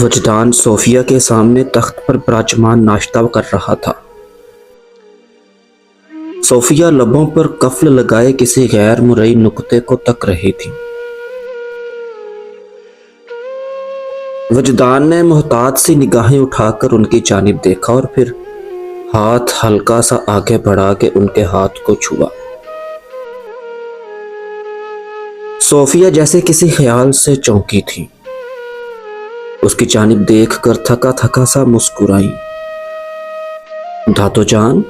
وجدان صوفیہ کے سامنے تخت پر براجمان ناشتہ کر رہا تھا۔ صوفیہ لبوں پر قفل لگائے کسی غیر مرئی نکتے کو تک رہی تھی۔ وجدان نے محتاط سی نگاہیں اٹھا کر ان کی جانب دیکھا اور پھر ہاتھ ہلکا سا آگے بڑھا کے ان کے ہاتھ کو چھوا۔ صوفیہ جیسے کسی خیال سے چونکی تھی، اس کی جانب دیکھ کر تھکا تھکا سا مسکرائی۔ دادو جان،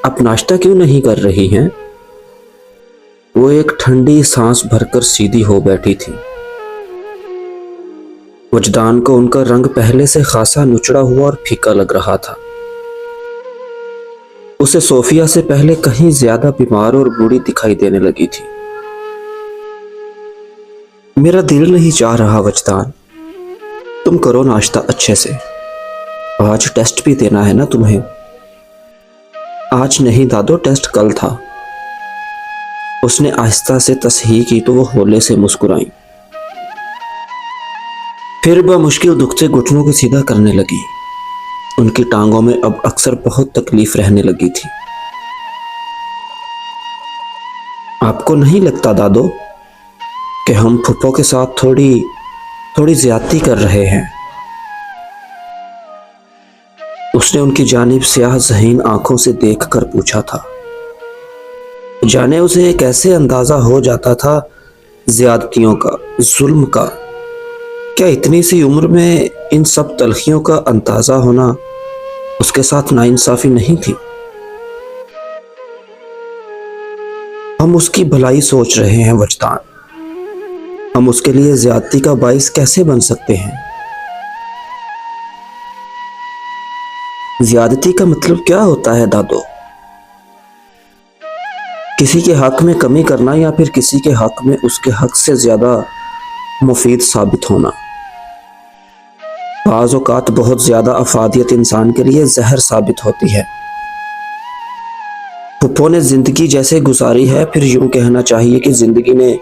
آپ ناشتہ کیوں نہیں کر رہی ہیں؟ وہ ایک ٹھنڈی سانس بھر کر سیدھی ہو بیٹھی تھی۔ وجدان کو ان کا رنگ پہلے سے خاصا نچڑا ہوا اور پھیکا لگ رہا تھا۔ اسے صوفیہ سے پہلے کہیں زیادہ بیمار اور بوڑھی دکھائی دینے لگی تھی۔ میرا دل نہیں چاہ رہا وجدان، تم کرو ناشتہ اچھے سے، آج ٹیسٹ بھی دینا ہے نا تمہیں۔ آج نہیں دادو، ٹیسٹ کل تھا۔ اس نے آہستہ سے تصحیح کی تو وہ ہولے سے مسکرائیں، پھر بمشکل دکھتے گھٹنوں کو سیدھا کرنے لگی۔ ان کی ٹانگوں میں اب اکثر بہت تکلیف رہنے لگی تھی۔ آپ کو نہیں لگتا دادو کہ ہم پھپھو کے ساتھ تھوڑی زیادتی کر رہے ہیں؟ اس نے ان کی جانب سیاہ ذہین آنکھوں سے دیکھ کر پوچھا تھا۔ جانے اسے کیسے اندازہ ہو جاتا تھا زیادتیوں کا، ظلم کا۔ کیا اتنی سی عمر میں ان سب تلخیوں کا اندازہ ہونا اس کے ساتھ ناانصافی نہیں تھی؟ ہم اس کی بھلائی سوچ رہے ہیں وجدان، ہم اس کے لیے زیادتی کا باعث کیسے بن سکتے ہیں؟ زیادتی کا مطلب کیا ہوتا ہے دادو؟ کسی کے حق میں کمی کرنا یا پھر کسی کے حق میں اس کے حق سے زیادہ مفید ثابت ہونا۔ بعض اوقات بہت زیادہ افادیت انسان کے لیے زہر ثابت ہوتی ہے۔ پھپھو نے زندگی جیسے گزاری ہے، پھر یوں کہنا چاہیے کہ زندگی نے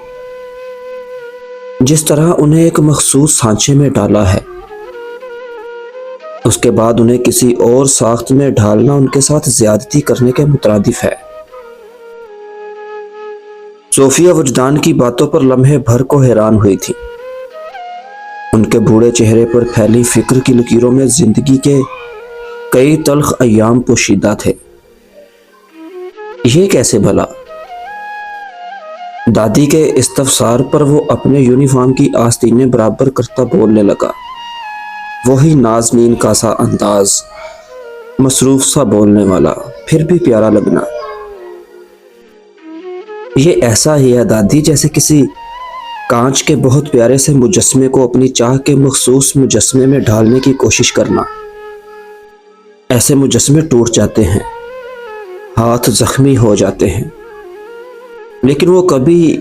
جس طرح انہیں ایک مخصوص سانچے میں ڈالا ہے، اس کے بعد انہیں کسی اور ساخت میں ڈھالنا ان کے ساتھ زیادتی کرنے کے مترادف ہے۔ صوفیہ وجدان کی باتوں پر لمحے بھر کو حیران ہوئی تھی۔ ان کے بوڑھے چہرے پر پھیلی فکر کی لکیروں میں زندگی کے کئی تلخ ایام پوشیدہ تھے۔ یہ کیسے بھلا؟ دادی کے استفسار پر وہ اپنے یونیفارم کی آستینیں برابر کرتا بولنے لگا، وہی نازنین کا سا انداز، مصروف سا بولنے والا، پھر بھی پیارا لگنا۔ یہ ایسا ہی ہے دادی جیسے کسی کانچ کے بہت پیارے سے مجسمے کو اپنی چاہ کے مخصوص مجسمے میں ڈھالنے کی کوشش کرنا۔ ایسے مجسمے ٹوٹ جاتے ہیں، ہاتھ زخمی ہو جاتے ہیں، لیکن وہ کبھی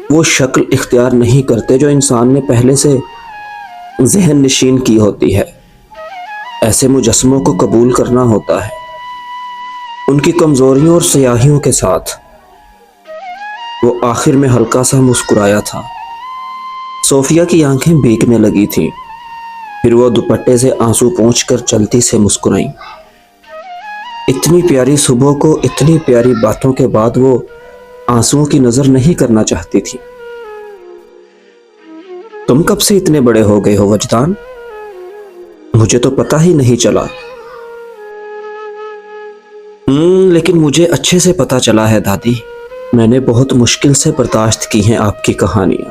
وہ شکل اختیار نہیں کرتے جو انسان نے پہلے سے ذہن نشین کی ہوتی ہے۔ ایسے مجسموں کو قبول کرنا ہوتا ہے، ان کی کمزوریوں اور سیاہیوں کے ساتھ۔ وہ آخر میں ہلکا سا مسکرایا تھا۔ صوفیہ کی آنکھیں بھیگنے لگی تھیں، پھر وہ دوپٹے سے آنسو پونچھ کر جلدی سے مسکرائیں۔ اتنی پیاری صبح کو اتنی پیاری باتوں کے بعد وہ آنسوؤں کی نظر نہیں کرنا چاہتی تھی۔ تم کب سے اتنے بڑے ہو گئے ہو وجدان؟ مجھے تو پتہ ہی نہیں چلا۔ لیکن مجھے اچھے سے پتہ چلا ہے دادی، میں نے بہت مشکل سے برداشت کی ہیں آپ کی کہانیاں۔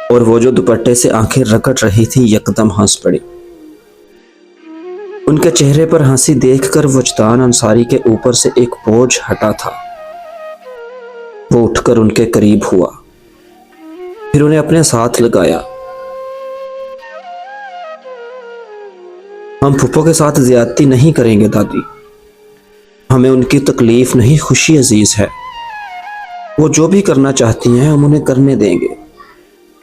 اور وہ جو دوپٹے سے آنکھیں رگڑ رہی تھی یکدم ہنس پڑی۔ ان کے چہرے پر ہنسی دیکھ کر وجدان انصاری کے اوپر سے ایک بوجھ ہٹا تھا۔ وہ اٹھ کر ان کے قریب ہوا، پھر انہیں اپنے ساتھ لگایا۔ ہم پھپھو کے ساتھ زیادتی نہیں کریں گے دادی، ہمیں ان کی تکلیف نہیں خوشی عزیز ہے۔ وہ جو بھی کرنا چاہتی ہیں ہم انہیں کرنے دیں گے۔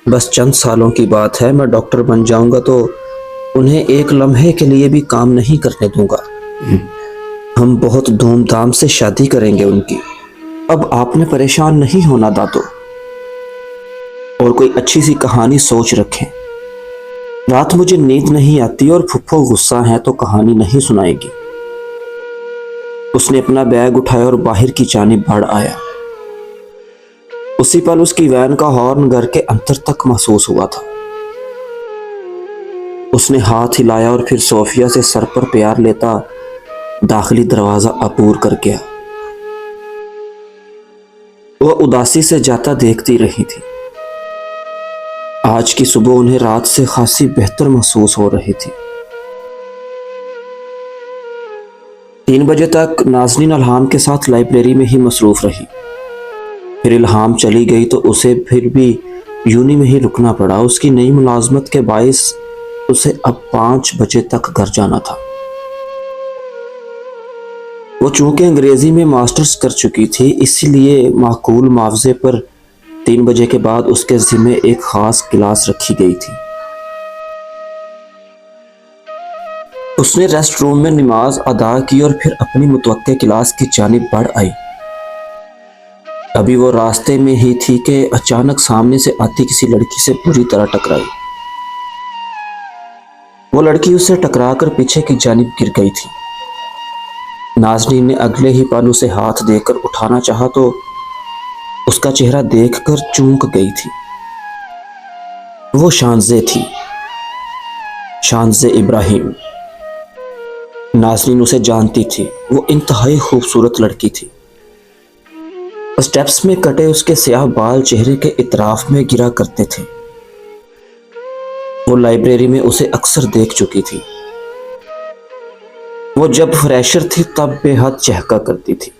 بس چند سالوں کی بات ہے، میں ڈاکٹر بن جاؤں گا تو انہیں ایک لمحے کے لیے بھی کام نہیں کرنے دوں گا۔ ہم بہت دھوم دھام سے شادی کریں گے ان کی۔ اب آپ نے پریشان نہیں ہونا دادو، اور کوئی اچھی سی کہانی سوچ رکھیں۔ رات مجھے نیند نہیں آتی اور پھپھو غصہ ہے تو کہانی نہیں سنائے گی۔ اس نے اپنا بیگ اٹھایا اور باہر کی جانب بڑھ آیا۔ اسی پل اس کی وین کا ہارن گھر کے اندر تک محسوس ہوا تھا۔ اس نے ہاتھ ہلایا اور پھر صوفیہ سے سر پر پیار لیتا داخلی دروازہ عبور کر گیا۔ وہ اداسی سے جاتا دیکھتی رہی تھی۔ آج کی صبح انہیں رات سے خاصی بہتر محسوس ہو رہی تھی۔ 3 بجے تک نازنین الہام کے ساتھ لائبریری میں ہی مصروف رہی۔ پھر الہام چلی گئی تو اسے پھر بھی یونی میں ہی رکنا پڑا۔ اس کی نئی ملازمت کے باعث اسے اب 5 بجے تک گھر جانا تھا۔ وہ چونکہ انگریزی میں ماسٹرز کر چکی تھی، اسی لیے معقول معاوضے پر 3 بجے کے بعد اس کے ذمے ایک خاص کلاس رکھی گئی تھی۔ اس نے ریسٹ روم میں نماز ادا کی اور پھر اپنی متوقع کلاس کی جانب بڑھ آئی۔ ابھی وہ راستے میں ہی تھی کہ اچانک سامنے سے آتی کسی لڑکی سے بری طرح ٹکرائی۔ وہ لڑکی اس سے ٹکرا کر پیچھے کی جانب گر گئی تھی۔ نازنین نے اگلے ہی پل اسے ہاتھ دے کر اٹھانا چاہا تو اس کا چہرہ دیکھ کر چونک گئی تھی۔ وہ شانزے تھی، شانزے ابراہیم۔ نازنین اسے جانتی تھی، وہ انتہائی خوبصورت لڑکی تھی۔ اسٹیپس میں کٹے اس کے سیاہ بال چہرے کے اطراف میں گرا کرتے تھے۔ وہ لائبریری میں اسے اکثر دیکھ چکی تھی۔ وہ جب فریشر تھی تب بے حد چہکا کرتی تھی،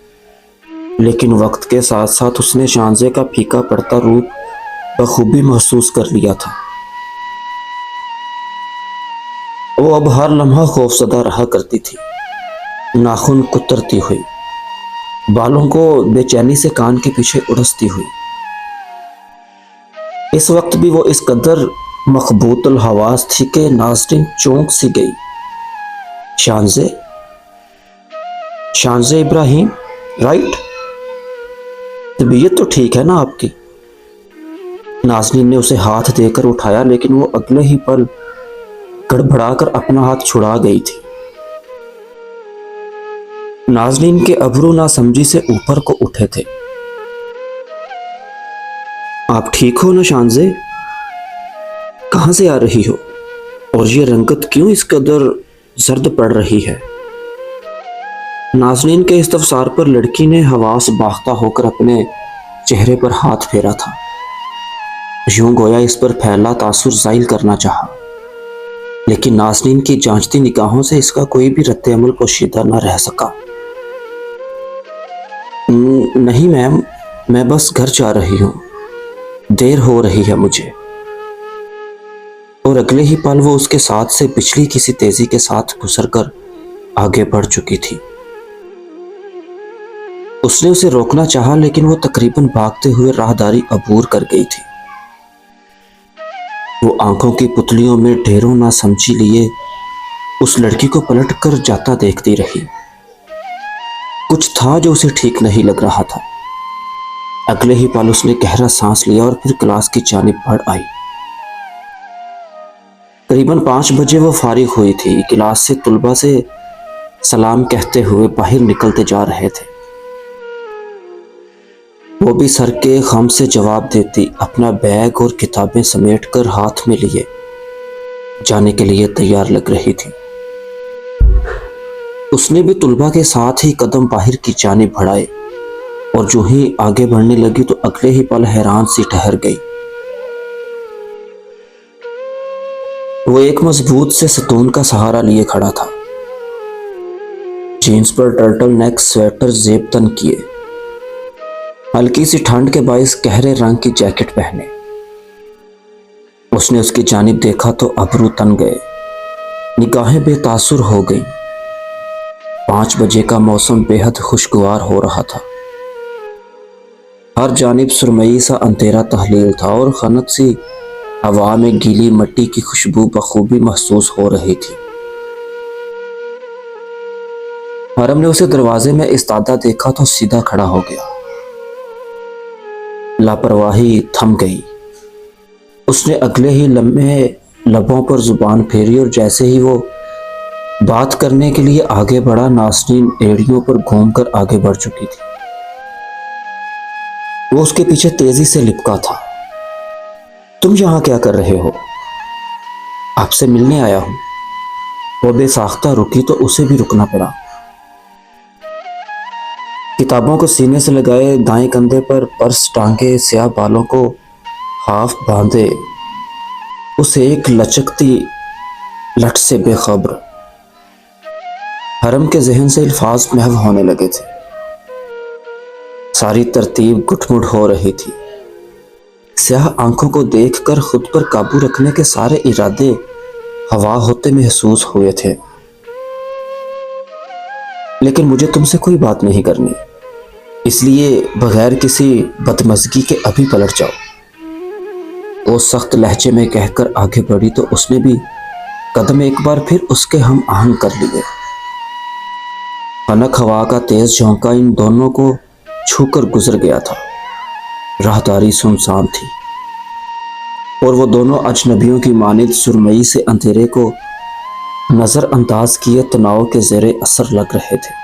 لیکن وقت کے ساتھ ساتھ اس نے شانزے کا پھیکا پڑتا روپ بخوبی محسوس کر لیا تھا۔ وہ اب ہر لمحہ خوفزدہ رہا کرتی تھی، ناخن کترتی ہوئی، بالوں کو بے چینی سے کان کے پیچھے اڑستی ہوئی۔ اس وقت بھی وہ اس قدر مخبوط الحواس تھی کہ نازنین چونک سی گئی۔ شانزے، شانزے ابراہیم، رائٹ؟ طبیعت تو ٹھیک ہے نا آپ کی؟ نازنین نے اسے ہاتھ دے کر اٹھایا، لیکن وہ اگلے ہی پل گڑبڑا کر اپنا ہاتھ چھڑا گئی تھی۔ نازنین کے ابرو ناسمجھی سے اوپر کو اٹھے تھے۔ آپ ٹھیک ہو نا شانزے؟ کہاں سے آ رہی ہو؟ اور یہ رنگت کیوں اس قدر زرد پڑ رہی ہے؟ نازنین کے استفسار پر لڑکی نے حواس باختہ ہو کر اپنے چہرے پر ہاتھ پھیرا تھا، یوں گویا اس پر پھیلا تاثر زائل کرنا چاہا، لیکن نازنین کی جانچتی نگاہوں سے اس کا کوئی بھی رد عمل پوشیدہ نہ رہ سکا۔ نہیں میم، میں بس گھر جا رہی ہوں، دیر ہو رہی ہے مجھے۔ اور اگلے ہی پل وہ اس کے ساتھ سے پچھلی کسی تیزی کے ساتھ گزر کر آگے بڑھ چکی تھی۔ اس نے اسے روکنا چاہا، لیکن وہ تقریباً بھاگتے ہوئے راہداری عبور کر گئی تھی۔ وہ آنکھوں کی پتلیوں میں ڈھیروں نہ سمجھی لیے اس لڑکی کو پلٹ کر جاتا دیکھتی رہی۔ کچھ تھا جو اسے ٹھیک نہیں لگ رہا تھا۔ اگلے ہی پل اس نے گہرا سانس لیا اور پھر کلاس کی جانب بڑھ آئی۔ قریباً 5 بجے وہ فارغ ہوئی تھی۔ کلاس سے طلباء سے سلام کہتے ہوئے باہر نکلتے جا رہے تھے۔ وہ بھی سر کے خم سے جواب دیتی اپنا بیگ اور کتابیں سمیٹ کر ہاتھ میں لیے جانے کے لیے تیار لگ رہی تھی۔ اس نے بھی طلباء کے ساتھ ہی قدم باہر کی جانب بڑھائے، اور جو ہی آگے بڑھنے لگی تو اگلے ہی پل حیران سی ٹھہر گئی۔ وہ ایک مضبوط سے ستون کا سہارا لیے کھڑا تھا، جینز پر ٹرٹل نیک سویٹر زیب تن کیے، ہلکی سی ٹھنڈ کے باعث گہرے رنگ کی جیکٹ پہنے۔ اس نے اس کی جانب دیکھا تو ابرو تن گئے، نگاہیں بے تاثر ہو گئیں۔ 5 بجے کا موسم بے حد خوشگوار ہو رہا تھا۔ ہر جانب سرمئی سا اندھیرا تحلیل تھا اور خنک سی ہوا میں گیلی مٹی کی خوشبو بخوبی محسوس ہو رہی تھی۔ حرم نے اسے دروازے میں استادہ دیکھا تو سیدھا کھڑا ہو گیا۔ لاپرواہی تھم گئی۔ اس نے اگلے ہی لمحے لبوں پر زبان پھیری اور جیسے ہی وہ بات کرنے کے لیے آگے بڑھا، ناسرین ایڑیوں پر گھوم کر آگے بڑھ چکی تھی۔ وہ اس کے پیچھے تیزی سے لپکا تھا۔ تم یہاں کیا کر رہے ہو؟ آپ سے ملنے آیا ہوں۔ وہ بے ساختہ رکی تو اسے بھی رکنا پڑا۔ کتابوں کو سینے سے لگائے، دائیں کندھے پر پرس ٹانگے، سیاہ بالوں کو ہاف باندھے، اس ایک لچکتی لٹ سے بے خبر حرم کے ذہن سے الفاظ محو ہونے لگے تھے۔ ساری ترتیب گٹ مٹ ہو رہی تھی۔ سیاہ آنکھوں کو دیکھ کر خود پر قابو رکھنے کے سارے ارادے ہوا ہوتے محسوس ہوئے تھے۔ لیکن مجھے تم سے کوئی بات نہیں کرنی، اس لیے بغیر کسی بدمزگی کے ابھی پلٹ جاؤ۔ وہ سخت لہجے میں کہہ کر آگے بڑھی تو اس نے بھی قدم ایک بار پھر اس کے ہم آہنگ کر لیے۔ خنک ہوا کا تیز جھونکا ان دونوں کو چھو کر گزر گیا تھا۔ راہداری سنسان تھی اور وہ دونوں اجنبیوں کی مانند سرمئی سے اندھیرے کو نظر انداز کیے تناؤ کے زیر اثر لگ رہے تھے۔